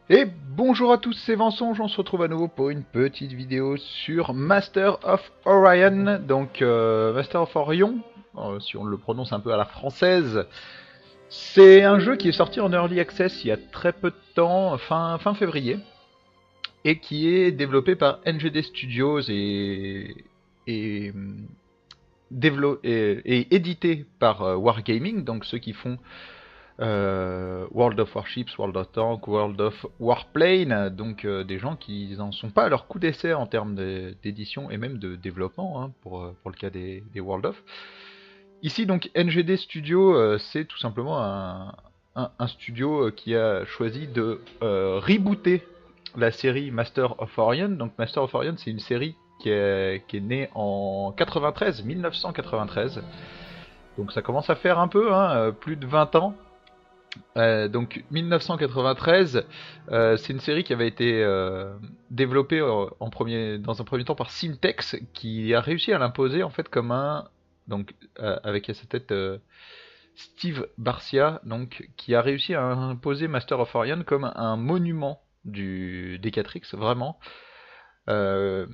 Et bonjour à tous, c'est Vincent, on se retrouve à nouveau pour une petite vidéo sur Master of Orion, donc Master of Orion, si on le prononce un peu à la française. C'est un jeu qui est sorti en Early Access il y a très peu de temps, fin février, et qui est développé par NGD Studios et, et édité par Wargaming, donc ceux qui font World of Warships, World of Tanks, World of Warplane, donc des gens qui n'en sont pas à leur coup d'essai en termes d'édition et même de développement pour le cas des World of. Ici donc NGD Studio, c'est tout simplement un studio qui a choisi de rebooter la série Master of Orion. Donc Master of Orion, c'est une série qui est née en 93, 1993. Donc ça commence à faire un peu, plus de 20 ans. Donc 1993, c'est une série qui avait été développée dans un premier temps par Syntex, qui a réussi à l'imposer en fait comme avec à sa tête Steve Barcia, donc qui a réussi à imposer Master of Orion comme un monument des 4X, vraiment. Euh,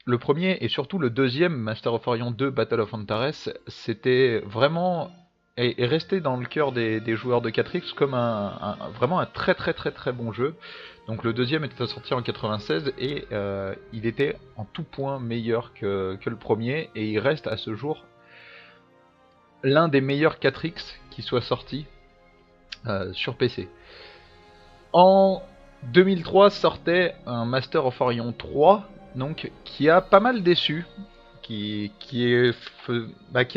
le premier et surtout le deuxième, Master of Orion 2 Battle of Antares, c'était vraiment est resté dans le cœur des joueurs de 4X comme vraiment un très très très très bon jeu. Donc le deuxième était sorti en 96 et il était en tout point meilleur que le premier, et il reste à ce jour l'un des meilleurs 4X qui soit sorti sur PC. En 2003 sortait un Master of Orion 3, donc qui a pas mal déçu, qui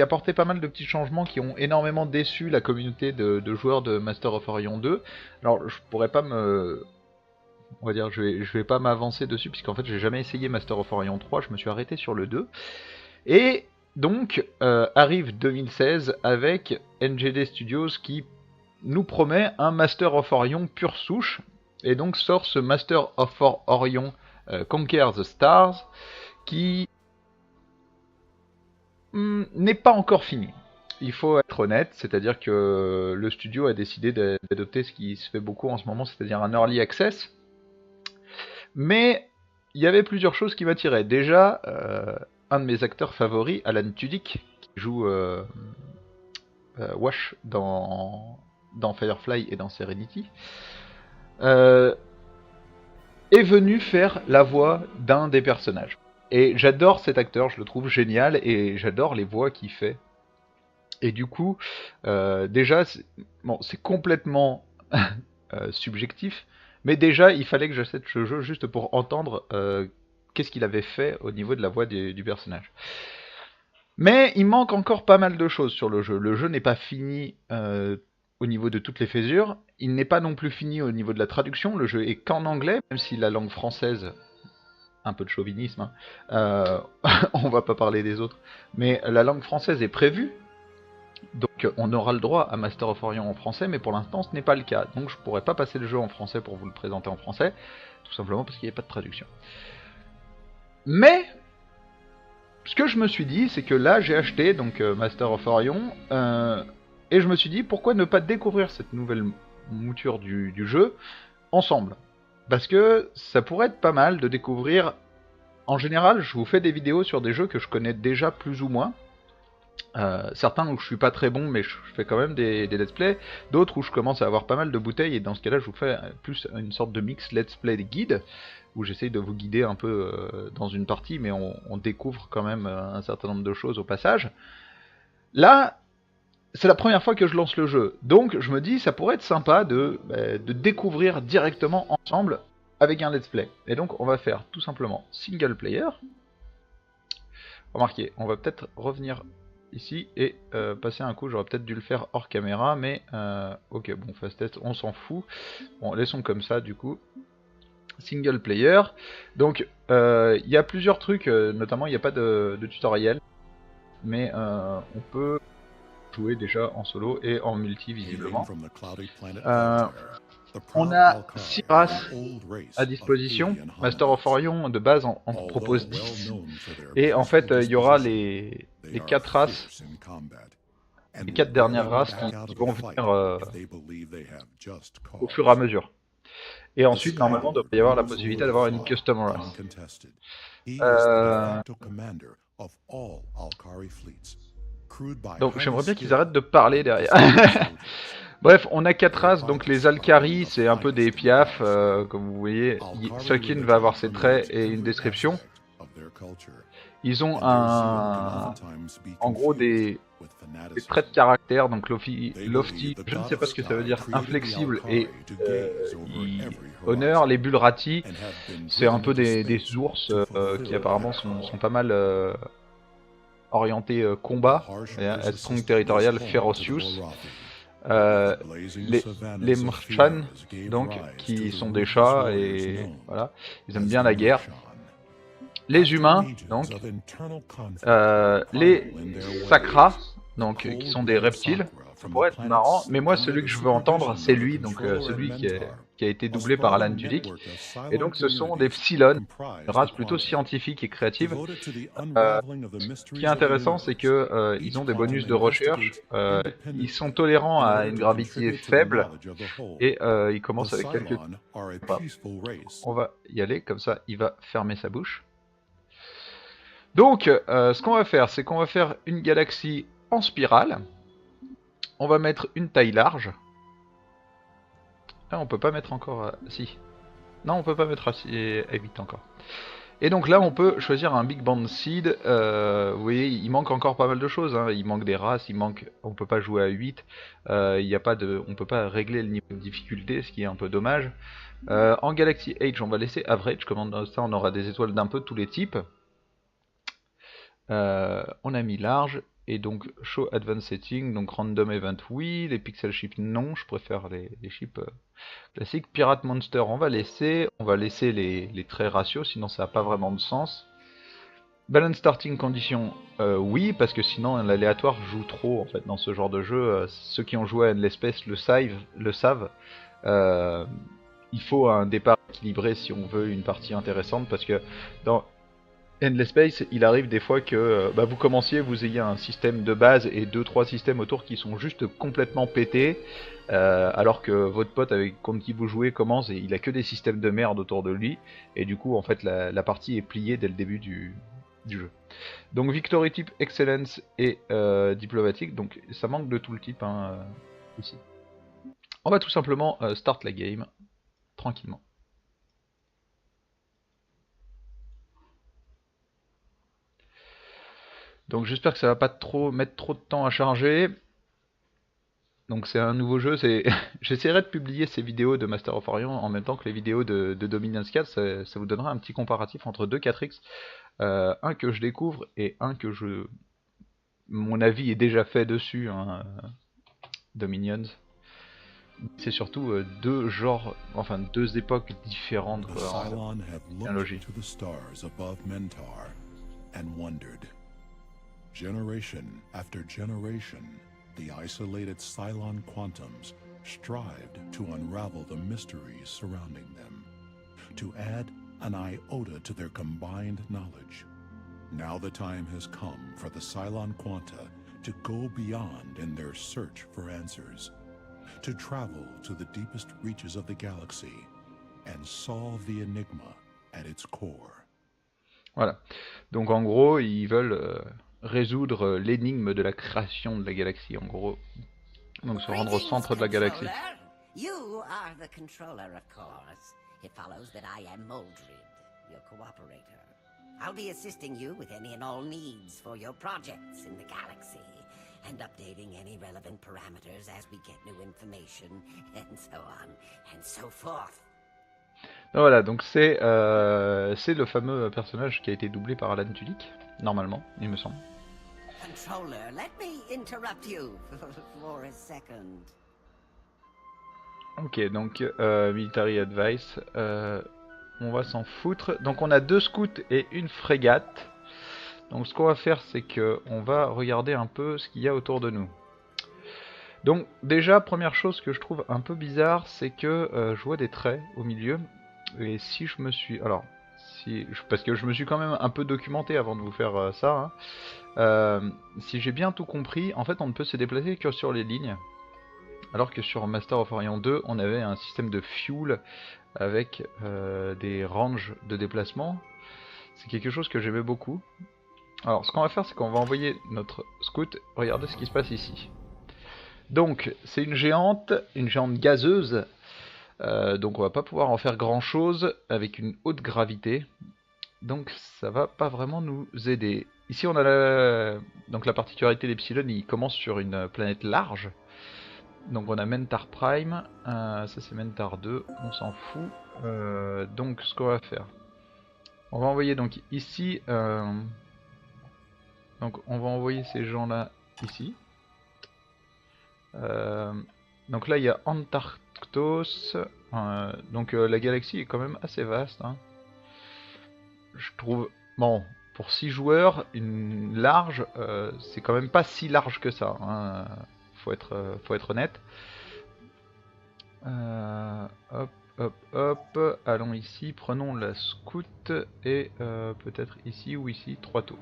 apportait pas mal de petits changements qui ont énormément déçu la communauté de joueurs de Master of Orion 2. Alors je pourrais pas on va dire, je vais pas m'avancer dessus puisqu'en fait j'ai jamais essayé Master of Orion 3, je me suis arrêté sur le 2. Et donc arrive 2016 avec NGD Studios qui nous promet un Master of Orion pure souche, et donc sort ce Master of Orion Conquer the Stars, qui n'est pas encore fini. Il faut être honnête, c'est-à-dire que le studio a décidé d'adopter ce qui se fait beaucoup en ce moment, c'est-à-dire un early access. Mais il y avait plusieurs choses qui m'attiraient. Déjà, un de mes acteurs favoris, Alan Tudyk, qui joue Wash dans Firefly et dans Serenity, euh, est venu faire la voix d'un des personnages. Et j'adore cet acteur, je le trouve génial, et j'adore les voix qu'il fait. Et du coup, déjà, c'est complètement subjectif, mais déjà, il fallait que j'achète ce jeu juste pour entendre qu'est-ce qu'il avait fait au niveau de la voix du personnage. Mais il manque encore pas mal de choses sur le jeu. Le jeu n'est pas fini au niveau de toutes les fésures. Il n'est pas non plus fini au niveau de la traduction. Le jeu est qu'en anglais, même si la langue française, un peu de chauvinisme, on va pas parler des autres, mais la langue française est prévue. Donc on aura le droit à Master of Orion en français, mais pour l'instant ce n'est pas le cas. Donc je pourrais pas passer le jeu en français pour vous le présenter en français, tout simplement parce qu'il n'y a pas de traduction. Mais ce que je me suis dit, c'est que là j'ai acheté donc Master of Orion, et je me suis dit pourquoi ne pas découvrir cette nouvelle mouture du jeu ensemble. Parce que ça pourrait être pas mal de découvrir. En général, je vous fais des vidéos sur des jeux que je connais déjà plus ou moins. Certains où je suis pas très bon, mais je fais quand même des let's play. D'autres où je commence à avoir pas mal de bouteilles, et dans ce cas-là, je vous fais plus une sorte de mix let's play guide, où j'essaye de vous guider un peu dans une partie, mais on découvre quand même un certain nombre de choses au passage. Là, c'est la première fois que je lance le jeu, donc je me dis ça pourrait être sympa de découvrir directement ensemble avec un let's play. Et donc on va faire tout simplement single player. Remarquez, on va peut-être revenir ici et passer un coup. J'aurais peut-être dû le faire hors caméra, mais ok, bon, fast test, on s'en fout. Bon, laissons comme ça du coup. Single player. Donc, il y a plusieurs trucs, notamment il n'y a pas de tutoriel, mais on peut jouer déjà en solo et en multi visiblement. On a 6 races à disposition. Master of Orion de base en propose 10. Et en fait, il y aura les 4 races, les 4 dernières races qui vont venir au fur et à mesure. Et ensuite, normalement, il devrait y avoir la possibilité d'avoir une custom race. Euh, Donc j'aimerais bien qu'ils arrêtent de parler derrière. Bref, on a 4 races, donc les Alkari, c'est un peu des piafs, comme vous voyez. Chacune va avoir ses traits et une description. Ils ont en gros des traits de caractère, donc lofty, je ne sais pas ce que ça veut dire, inflexible et honneur. Les Bulrati, c'est un peu des ours qui apparemment sont pas mal orientés combat, strong territorial, ferocious. Les Mrchan, donc, qui sont des chats et voilà, ils aiment bien la guerre. Les humains, donc, les Sakras, donc, qui sont des reptiles. Ça pourrait être marrant, mais moi celui que je veux entendre c'est lui, donc celui qui a été doublé par Alan Tudyk. Et donc ce sont des Psilon, une race plutôt scientifique et créative. Ce qui est intéressant, c'est que ils ont des bonus de recherche, ils sont tolérants à une gravité faible, et ils commencent avec quelques... On va y aller, comme ça il va fermer sa bouche. Donc, ce qu'on va faire, c'est qu'on va faire une galaxie en spirale. On va mettre une taille large. Ah, on peut pas mettre encore... si. Non, on peut pas mettre à 8 encore. Et donc là, on peut choisir un Big Band Seed. Vous voyez, il manque encore pas mal de choses. Hein. Il manque des races, on peut pas jouer à 8. On peut pas régler le niveau de difficulté, ce qui est un peu dommage. En Galaxy Age, on va laisser Average. Comme ça, on aura des étoiles d'un peu tous les types. On a mis large. Et donc Show Advanced Setting, donc Random Event oui, les Pixel Ships non, je préfère les chips classiques. Pirate Monster on va laisser les traits ratios, sinon ça n'a pas vraiment de sens. Balance Starting Condition oui, parce que sinon l'aléatoire joue trop en fait dans ce genre de jeu. Ceux qui ont joué à l'espèce le savent. Il faut un départ équilibré si on veut une partie intéressante, parce que dans Endless Space, il arrive des fois que vous commenciez, vous ayez un système de base et 2-3 systèmes autour qui sont juste complètement pétés, alors que votre pote contre qui vous jouez commence et il a que des systèmes de merde autour de lui, et du coup en fait la partie est pliée dès le début du jeu. Donc Victory type Excellence et diplomatique, donc ça manque de tout le type ici. On va tout simplement start la game tranquillement. Donc j'espère que ça va pas mettre trop de temps à charger. Donc c'est un nouveau jeu, j'essaierai de publier ces vidéos de Master of Orion en même temps que les vidéos de Dominance 4, ça vous donnera un petit comparatif entre deux 4X, un que je découvre et un que mon avis est déjà fait dessus, hein, Dominions. C'est surtout deux genres, enfin deux époques différentes, quoi, en technologie. Generation after generation, the isolated Cylon Quantums strived to unravel the mysteries surrounding them, to add an iota to their combined knowledge. Now the time has come for the Cylon Quanta to go beyond in their search for answers, to travel to the deepest reaches of the galaxy and solve the enigma at its core. Voilà. Donc en gros, ils veulent résoudre l'énigme de la création de la galaxie, en gros. Donc se rendre au centre de la galaxie. You are the controller, of course. It follows that I am Moldred, your cooperator. I'll be assisting you with any and all needs for your projects in the galaxy, and updating any relevant parameters as we get new information, and so on, and so forth. Voilà, donc c'est le fameux personnage qui a été doublé par Alan Tudyk, normalement, il me semble. Controller, let me interrupt you for a second. Ok, donc Military Advice, on va s'en foutre. Donc on a 2 scouts et une frégate. Donc ce qu'on va faire, c'est que on va regarder un peu ce qu'il y a autour de nous. Donc déjà, première chose que je trouve un peu bizarre, c'est que je vois des traits au milieu. Et si je me suis... Alors, parce que je me suis quand même un peu documenté avant de vous faire ça. Hein. Si j'ai bien tout compris, en fait on ne peut se déplacer que sur les lignes. alors que sur Master of Orion 2, on avait un système de fuel avec des ranges de déplacement. C'est quelque chose que j'aimais beaucoup. Alors ce qu'on va faire, c'est qu'on va envoyer notre scout. Regardez ce qui se passe ici. Donc c'est une géante gazeuse. Donc on va pas pouvoir en faire grand chose avec une haute gravité. Donc ça va pas vraiment nous aider. Ici on a donc la particularité d'Epsilon, il commence sur une planète large. Donc on a Mentar Prime, ça c'est Mentar 2, on s'en fout. Donc ce qu'on va faire, on va envoyer donc ici, donc on va envoyer ces gens là ici. Donc là il y a Antarctos, donc la galaxie est quand même assez vaste. Hein. Je trouve, bon, pour 6 joueurs, une large, c'est quand même pas si large que ça. Hein. Faut être honnête. Hop, hop, hop. Allons ici, prenons la scout et peut-être ici ou ici, 3 tours.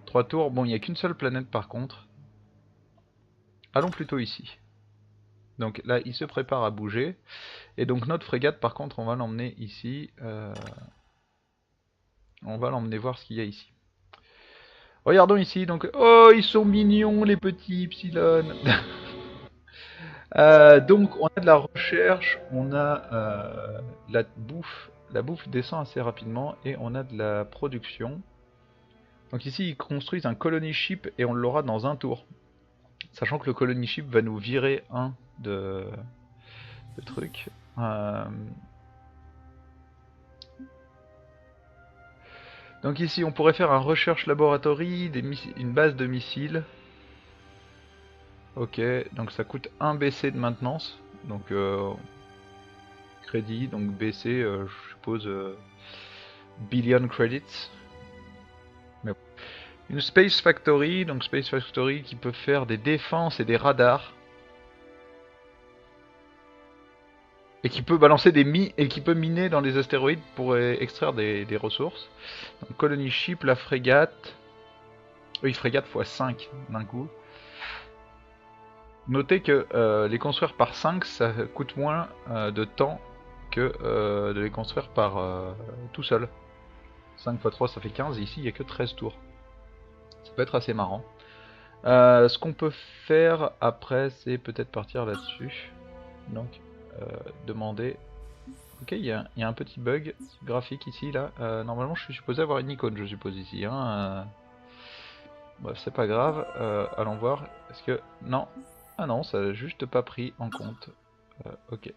3 tours, bon, il n'y a qu'une seule planète par contre. Allons plutôt ici. Donc là, il se prépare à bouger. Et donc notre frégate, par contre, on va l'emmener ici. On va l'emmener voir ce qu'il y a ici. Regardons ici, donc, oh, ils sont mignons les petits Epsilon. Donc on a de la recherche, on a la bouffe descend assez rapidement et on a de la production. Donc ici ils construisent un colony ship et on l'aura dans un tour. Sachant que le colony ship va nous virer un de trucs. Donc ici on pourrait faire un recherche laboratory, une base de missiles. Ok, donc ça coûte 1 BC de maintenance, donc crédit, donc BC, je suppose billion credits. Mais bon. Une Space Factory, donc Space Factory qui peut faire des défenses et des radars. Et qui peut balancer des et qui peut miner dans les astéroïdes pour extraire des ressources. Donc Colony Ship, la frégate. Oui, frégate x5 d'un coup. Notez que les construire par 5, ça coûte moins de temps que de les construire par tout seul. 5 x 3 ça fait 15, et ici il n'y a que 13 tours. Ça peut être assez marrant. Ce qu'on peut faire après, c'est peut-être partir là-dessus. Donc, demander... Ok, il y a un petit bug graphique ici, là. Normalement, je suis supposé avoir une icône, je suppose, ici. Hein. Bref, c'est pas grave. Allons voir. Est-ce que... Non. Ah non, ça n'a juste pas pris en compte. Ok.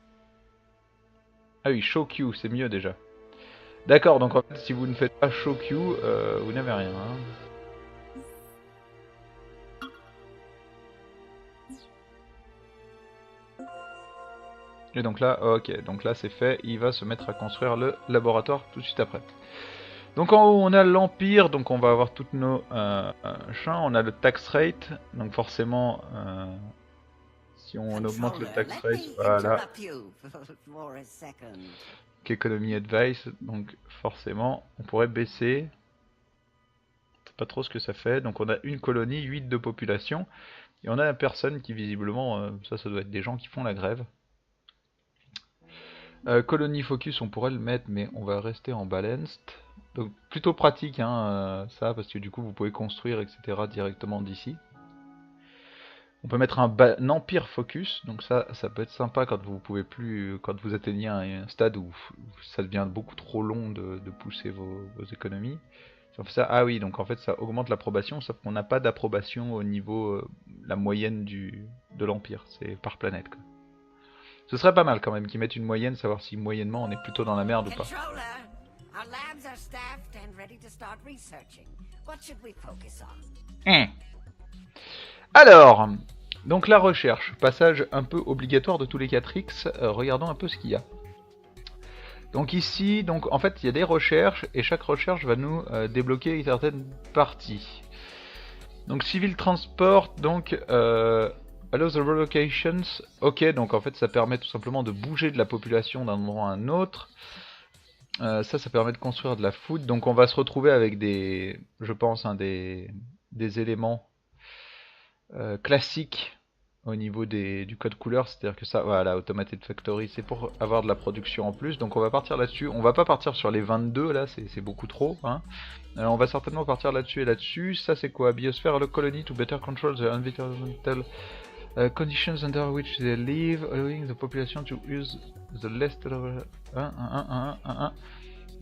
Ah oui, show queue, c'est mieux déjà. D'accord, donc en fait, si vous ne faites pas show queue, vous n'avez rien. Hein. Et donc là, ok, donc là c'est fait, il va se mettre à construire le laboratoire tout de suite après. Donc en haut on a l'Empire, donc on va avoir toutes nos champs, on a le tax rate, donc forcément... si on augmente le tax rate, voilà. Economy advice, donc forcément on pourrait baisser. Je sais pas trop ce que ça fait. Donc on a une colonie, 8 de population. Et on a personne qui visiblement, ça doit être des gens qui font la grève. Colony focus on pourrait le mettre, mais on va rester en balanced. Donc plutôt pratique hein, ça, parce que du coup vous pouvez construire etc. directement d'ici. On peut mettre un empire focus, donc ça peut être sympa quand vous pouvez plus, quand vous atteignez un stade où ça devient beaucoup trop long de pousser vos économies. Si on fait ça, ah oui, donc en fait ça augmente l'approbation, sauf qu'on n'a pas d'approbation au niveau la moyenne de l'empire, c'est par planète quoi. Ce serait pas mal quand même qu'ils mettent une moyenne, savoir si moyennement on est plutôt dans la merde ou pas. Alors, donc la recherche, passage un peu obligatoire de tous les 4X, regardons un peu ce qu'il y a. Donc ici, donc en fait il y a des recherches, et chaque recherche va nous débloquer certaines parties. Donc Civil Transport, donc allow the relocations, ok, donc en fait ça permet tout simplement de bouger de la population d'un endroit à un autre. Ça permet de construire de la food, donc on va se retrouver avec je pense, des éléments classiques au niveau du code couleur, c'est-à-dire que ça, voilà, Automated Factory, c'est pour avoir de la production en plus, donc on va partir là-dessus. On va pas partir sur les 22 là, c'est beaucoup trop, hein. On va certainement partir là-dessus et là-dessus. Ça c'est quoi? Biosphere, le colony to better control the environmental conditions under which they live, allowing the population to use the less tolerable...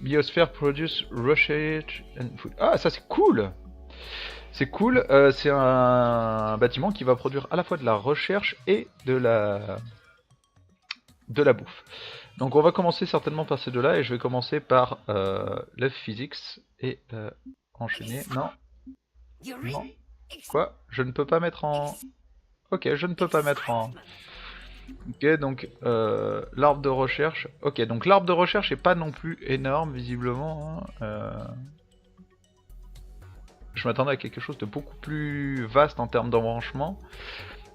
Biosphere produce research and food. Ah, ça c'est cool! C'est cool, c'est un bâtiment qui va produire à la fois de la recherche et de la bouffe. Donc on va commencer certainement par ces deux-là, et je vais commencer par Love Physics et enchaîner. Non. Non. Quoi? Je ne peux pas mettre en... Ok, je ne peux pas mettre en... Ok, donc l'arbre de recherche. Ok, donc l'arbre de recherche est pas non plus énorme, visiblement. Hein. Je m'attendais à quelque chose de beaucoup plus vaste en termes d'embranchement.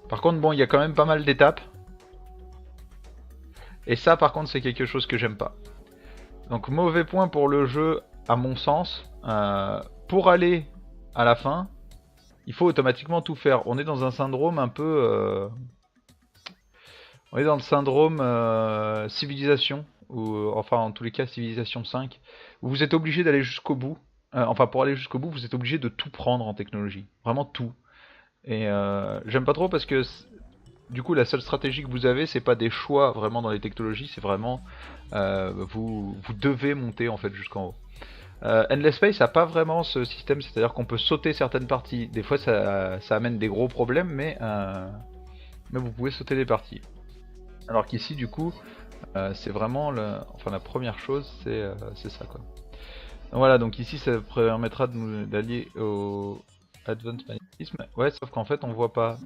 Par contre, bon, il y a quand même pas mal d'étapes. Et ça, par contre, c'est quelque chose que j'aime pas. Donc, mauvais point pour le jeu, à mon sens. Pour aller à la fin, il faut automatiquement tout faire. On est dans un syndrome un peu... On est dans le syndrome civilisation, ou enfin en tous les cas civilisation 5, où vous êtes obligé d'aller jusqu'au bout. Enfin pour aller jusqu'au bout, vous êtes obligé de tout prendre en technologie. Vraiment tout. Et j'aime pas trop parce que du coup la seule stratégie que vous avez, c'est pas des choix vraiment dans les technologies, c'est vraiment vous devez monter en fait jusqu'en haut. Endless Space a pas vraiment ce système, c'est-à-dire qu'on peut sauter certaines parties. Des fois ça amène des gros problèmes, mais vous pouvez sauter des parties. Alors qu'ici du coup c'est vraiment la première chose, c'est ça quoi. Donc voilà, donc ici ça permettra d'allier au Advanced Magnetism. Ouais, sauf qu'en fait on voit pas.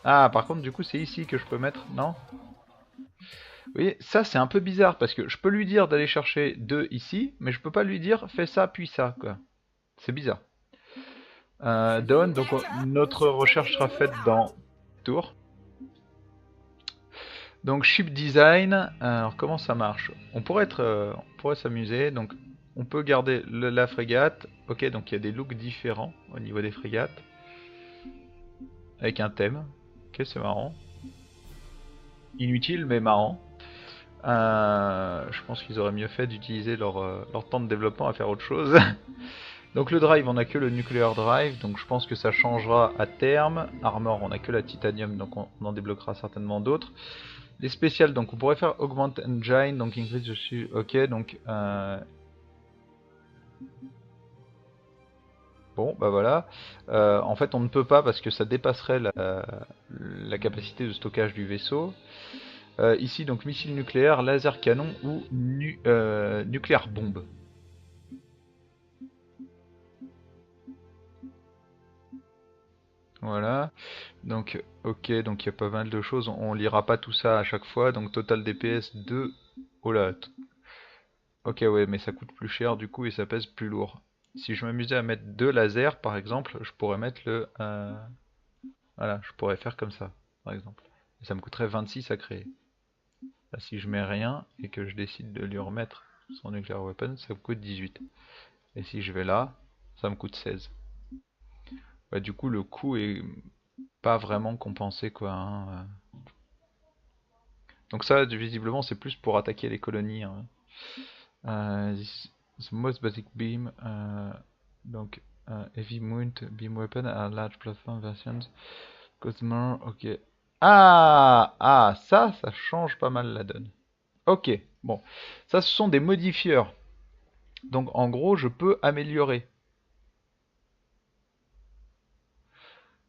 Ah, par contre du coup c'est ici que je peux mettre, non? Oui, ça c'est un peu bizarre parce que je peux lui dire d'aller chercher 2 ici, mais je peux pas lui dire fais ça puis ça quoi. C'est bizarre. Dawn, donc notre recherche sera faite dans tour. Donc ship design, alors comment ça marche? On pourrait s'amuser, donc on peut garder la frégate. Ok, donc il y a des looks différents au niveau des frégates. Avec un thème. Ok, c'est marrant. Inutile mais marrant. Je pense qu'ils auraient mieux fait d'utiliser leur temps de développement à faire autre chose. Donc le drive, on a que le nuclear drive, donc je pense que ça changera à terme. Armor, on a que la titanium, donc on en débloquera certainement d'autres. Les spéciales, donc on pourrait faire Augment Engine, donc increase dessus. Ok, donc bon, bah voilà. En fait, on ne peut pas parce que ça dépasserait la capacité de stockage du vaisseau. Ici, donc missile nucléaire, laser canon ou nucléaire bombe. Voilà. Donc, ok, donc il y a pas mal de choses. On lira pas tout ça à chaque fois. Donc, total DPS 2. Oh là. Ok, ouais, mais ça coûte plus cher du coup et ça pèse plus lourd. Si je m'amusais à mettre 2 lasers par exemple, je pourrais mettre le... Voilà, je pourrais faire comme ça, par exemple. Et ça me coûterait 26 à créer. Là, si je mets rien et que je décide de lui remettre son nuclear weapon, ça me coûte 18. Et si je vais là, ça me coûte 16. Ouais, du coup, le coût est pas vraiment compensé, quoi. Hein. Donc ça, visiblement, c'est plus pour attaquer les colonies. Hein. The most basic beam, donc heavy mount beam weapon are large platform versions. Cosmore, ok. Ah, ça change pas mal la donne. Ok, bon, ça ce sont des modifieurs. Donc en gros, je peux améliorer.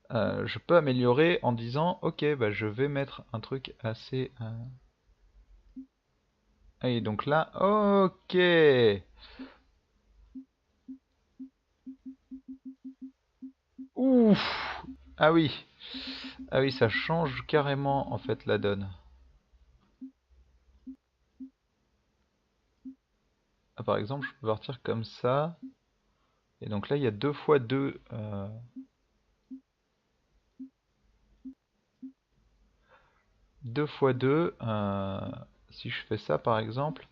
Je peux améliorer en disant, ok, bah je vais mettre un truc assez. Et donc là, ok. Ouf. Ah oui. Ah oui, ça change carrément en fait la donne. Ah, par exemple, je peux partir comme ça. Et donc là, il y a 2 fois 2. 2 fois 2. Si je fais ça par exemple.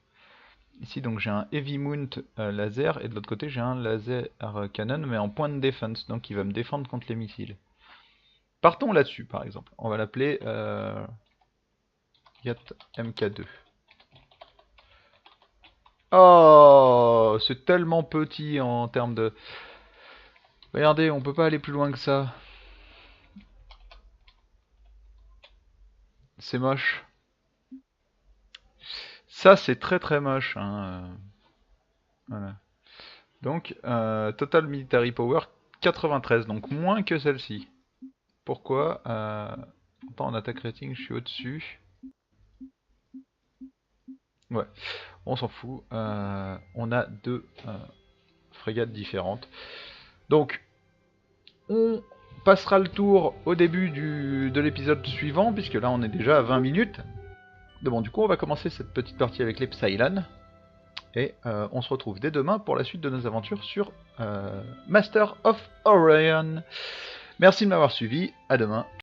Ici, donc j'ai un Heavy Mount laser. Et de l'autre côté, j'ai un laser cannon, mais en point de défense. Donc il va me défendre contre les missiles. Partons là-dessus, par exemple. On va l'appeler Yacht MK2. Oh, c'est tellement petit en termes de... Regardez, on peut pas aller plus loin que ça. C'est moche. Ça, c'est très très moche. Hein. Voilà. Donc, Total Military Power 93, donc moins que celle-ci. Pourquoi Attends, en attaque rating, je suis au-dessus. Ouais, on s'en fout. On a deux frégates différentes. Donc, on passera le tour au début de l'épisode suivant, puisque là on est déjà à 20 minutes. Bon, du coup, on va commencer cette petite partie avec les Psylan. Et on se retrouve dès demain pour la suite de nos aventures sur Master of Orion. Merci de m'avoir suivi, à demain.